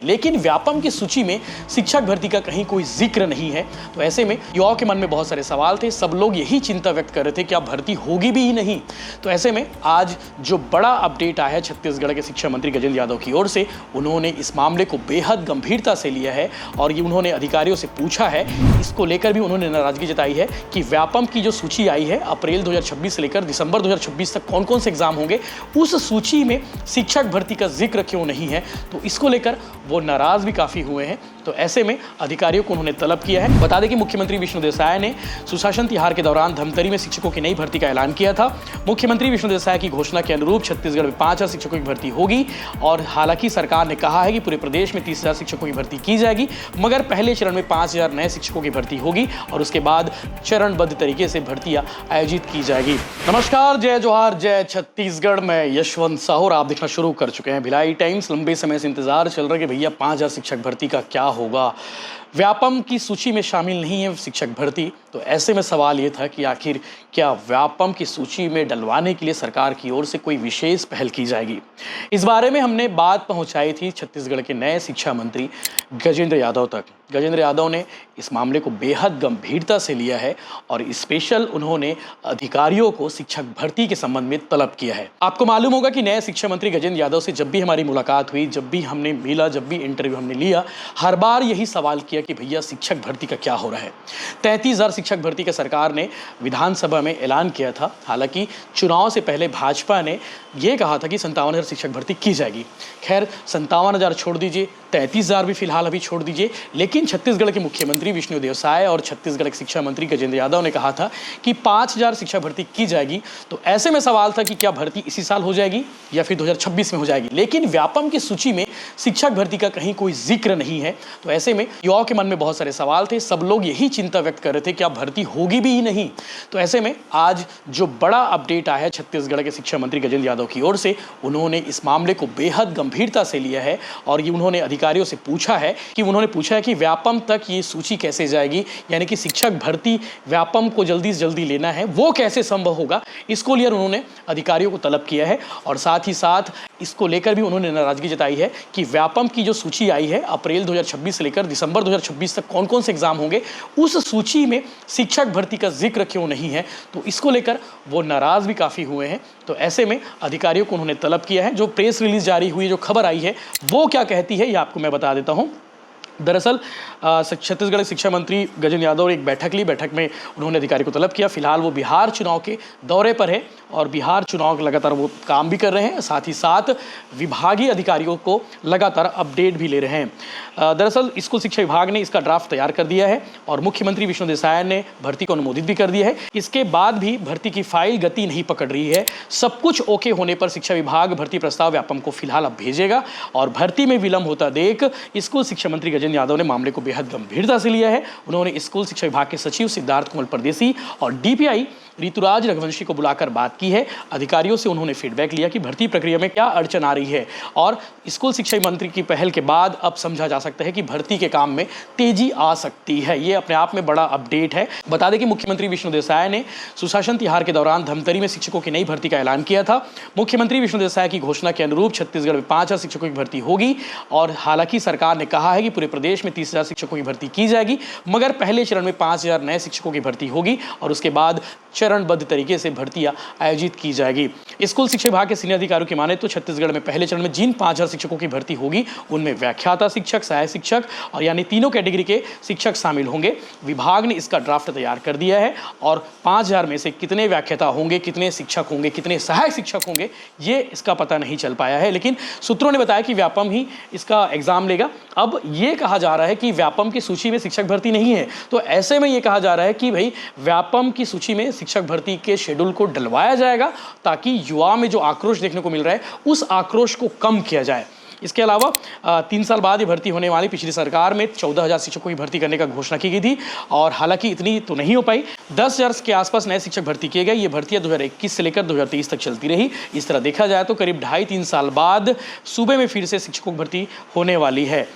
लेकिन व्यापम की सूची में शिक्षक भर्ती का कहीं कोई जिक्र नहीं है। तो ऐसे में युवाओं के मन में बहुत सारे सवाल थे, सब लोग यही चिंता व्यक्त कर रहे थे कि अब भर्ती होगी भी ही नहीं। तो ऐसे में आज जो बड़ा अपडेट आया है छत्तीसगढ़ के शिक्षा मंत्री गजेंद्र यादव की ओर से, उन्होंने इस मामले को बेहद गंभीरता से लिया है और ये उन्होंने अधिकारियों से पूछा है। इसको लेकर भी उन्होंने नाराजगी जताई है कि व्यापम की जो सूची आई है अप्रैल 2026 से लेकर दिसंबर 2026 तक कौन कौन से एग्जाम होंगे, उस सूची में शिक्षक भर्ती का जिक्र क्यों नहीं है। तो इसको लेकर वो नाराज भी काफी हुए हैं। तो ऐसे में अधिकारियों को उन्होंने तलब किया है। बता दें कि मुख्यमंत्री विष्णुदेव साय ने सुशासन तिहार के दौरान धमतरी में शिक्षकों की नई भर्ती का ऐलान किया था। मुख्यमंत्री विष्णुदेव साय की घोषणा के अनुरूप छत्तीसगढ़ में 5,000 शिक्षकों की भर्ती होगी और हालांकि सरकार ने कहा है कि पूरे प्रदेश में 30,000 शिक्षकों की भर्ती की जाएगी, मगर पहले चरण में 5,000 नए शिक्षकों की भर्ती होगी और उसके बाद चरणबद्ध तरीके से भर्तियां आयोजित की जाएगी। नमस्कार, जय जोहार, जय छत्तीसगढ़ में यशवंत साहू। आप देखना शुरू कर चुके हैं भिलाई टाइम्स। लंबे समय से इंतजार चल रहा है कि भैया 5,000 शिक्षक भर्ती का क्या होगा। व्यापम की सूची में शामिल नहीं है शिक्षक भर्ती। तो ऐसे में सवाल ये था कि आखिर क्या व्यापम की सूची में डलवाने के लिए सरकार की ओर से कोई विशेष पहल की जाएगी। इस बारे में हमने बात पहुंचाई थी छत्तीसगढ़ के नए शिक्षा मंत्री गजेंद्र यादव तक। गजेंद्र यादव ने इस मामले को बेहद गंभीरता से लिया है और स्पेशल उन्होंने अधिकारियों को शिक्षक भर्ती के संबंध में तलब किया है। आपको मालूम होगा कि नए शिक्षा मंत्री गजेंद्र यादव से जब भी हमारी मुलाकात हुई, जब भी हमने मिला, जब भी इंटरव्यू हमने लिया, हर बार यही सवाल किया कि भैया शिक्षक भर्ती का क्या हो रहा है। 33,000 शिक्षक भर्ती का सरकार ने विधानसभा में ऐलान किया था। हालांकि चुनाव से पहले भाजपा ने यह कहा था कि 57,000 शिक्षक भर्ती की जाएगी। खैर 57,000 छोड़ दीजिए, 33,000 भी फिलहाल अभी छोड़ दीजिए, लेकिन छत्तीसगढ़ के मुख्यमंत्री विष्णुदेव साय और छत्तीसगढ़ के शिक्षा मंत्री गजेंद्र यादव ने कहा था कि 5,000 शिक्षक भर्ती की जाएगी। तो ऐसे में सवाल था कि क्या भर्ती इसी साल हो जाएगी या फिर 2026 में हो जाएगी। लेकिन व्यापम की सूची में शिक्षक भर्ती का कहीं कोई जिक्र नहीं है। तो ऐसे में युवाओं के मन में बहुत सारे सवाल थे, सब लोग यही चिंता व्यक्त कर रहे थे कि अब भर्ती होगी भी ही नहीं। तो ऐसे में आज जो बड़ा अपडेट आया है छत्तीसगढ़ के शिक्षा मंत्री गजेंद्र यादव की ओर से, उन्होंने इस मामले को बेहद गंभीरता से लिया है और ये उन्होंने अधिकारियों से पूछा है कि व्यापम तक ये सूची कैसे जाएगी, यानी कि शिक्षक भर्ती व्यापम को जल्दी से जल्दी लेना है, वो कैसे संभव होगा। इसको लेकर उन्होंने अधिकारियों को तलब किया है और साथ ही साथ इसको लेकर भी उन्होंने नाराजगी जताई है कि व्यापम की जो सूची आई है अप्रैल 2026 से लेकर दिसंबर 2026 तक कौन कौन से एग्जाम होंगे, उस सूची में शिक्षक भर्ती का जिक्र क्यों नहीं है। तो इसको लेकर वो नाराज भी काफी हुए हैं। तो ऐसे में अधिकारियों को उन्होंने तलब किया है। जो प्रेस रिलीज जारी हुई, जो खबर आई है, वो क्या कहती है ये आपको मैं बता देता हूं। दरअसल छत्तीसगढ़ शिक्षा मंत्री गजेंद्र यादव ने एक बैठक ली। बैठक में उन्होंने अधिकारी को तलब किया। फिलहाल वो बिहार चुनाव के दौरे पर है और बिहार चुनाव लगातार वो काम भी कर रहे हैं, साथ ही साथ विभागीय अधिकारियों को लगातार अपडेट भी ले रहे हैं। दरअसल स्कूल शिक्षा विभाग ने इसका ड्राफ्ट तैयार कर दिया है और मुख्यमंत्री विष्णुदेव साय ने भर्ती को अनुमोदित भी कर दिया है। इसके बाद भी भर्ती की फाइल गति नहीं पकड़ रही है। सब कुछ ओके होने पर शिक्षा विभाग भर्ती प्रस्ताव व्यापम को फिलहाल अब भेजेगा और भर्ती में विलंब होता देख स्कूल शिक्षा मंत्री गजेंद्र यादव ने मामले को बेहद गंभीरता से लिया है। उन्होंने स्कूल शिक्षा विभाग के सचिव सिद्धार्थ कुमार परदेसी और डीपीआई ऋतुराज रघुवंशी को बुलाकर बात की है। अधिकारियों से उन्होंने फीडबैक लिया कि भर्ती प्रक्रिया में क्या अड़चन आ रही है और स्कूल शिक्षा मंत्री की पहल के बाद अब समझा जा सकता है कि भर्ती के काम में तेजी आ सकती है। ये अपने आप में बड़ा अपडेट है। बता दें कि मुख्यमंत्री विष्णुदेव साय ने सुशासन तिहार के दौरान धमतरी में शिक्षकों की नई भर्ती का ऐलान किया था। मुख्यमंत्री विष्णुदेव साय की घोषणा के अनुरूप छत्तीसगढ़ में 5,000 शिक्षकों की भर्ती होगी और हालांकि सरकार ने कहा है कि पूरे प्रदेश में 30,000 शिक्षकों की भर्ती की जाएगी, मगर पहले चरण में 5,000 नए शिक्षकों की भर्ती होगी और उसके बाद चरणबद्ध तरीके से भर्तियां आयोजित की जाएगी। स्कूल शिक्षा विभाग के सीनियर अधिकारियों की माने तो छत्तीसगढ़ में पहले चरण में जिन 5,000 शिक्षकों की भर्ती होगी उनमें व्याख्याता शिक्षक, सहायक शिक्षक और यानी तीनों कैटेगरी के शिक्षक शामिल होंगे। विभाग ने इसका ड्राफ्ट तैयार कर दिया है और 5,000 में से कितने व्याख्याता होंगे, कितने शिक्षक होंगे, कितने सहायक शिक्षक होंगे, ये इसका पता नहीं चल पाया है। लेकिन सूत्रों ने बताया कि व्यापम ही इसका एग्जाम लेगा। अब ये कहा जा रहा है कि व्यापम की सूची में शिक्षक भर्ती नहीं है, तो ऐसे में ये कहा जा रहा है कि भाई व्यापम की सूची में शिक्षक भर्ती के शेड्यूल को डलवाया जाएगा ताकि युवा में जो आक्रोश देखने को मिल रहा है उस आक्रोश को कम किया जाए। इसके अलावा 3 साल बाद ये भर्ती होने वाली पिछली सरकार में 14,000 शिक्षकों की भर्ती करने का घोषणा की गई थी और हालांकि इतनी तो नहीं हो पाई। 10,000 के आसपास नए शिक्षक भर्ती किए गए। ये भर्तियां 2021 से लेकर 2023 तक चलती रही। इस तरह देखा जाए तो करीब 2.5-3 साल बाद सूबे में फिर से शिक्षकों की भर्ती होने वाली है।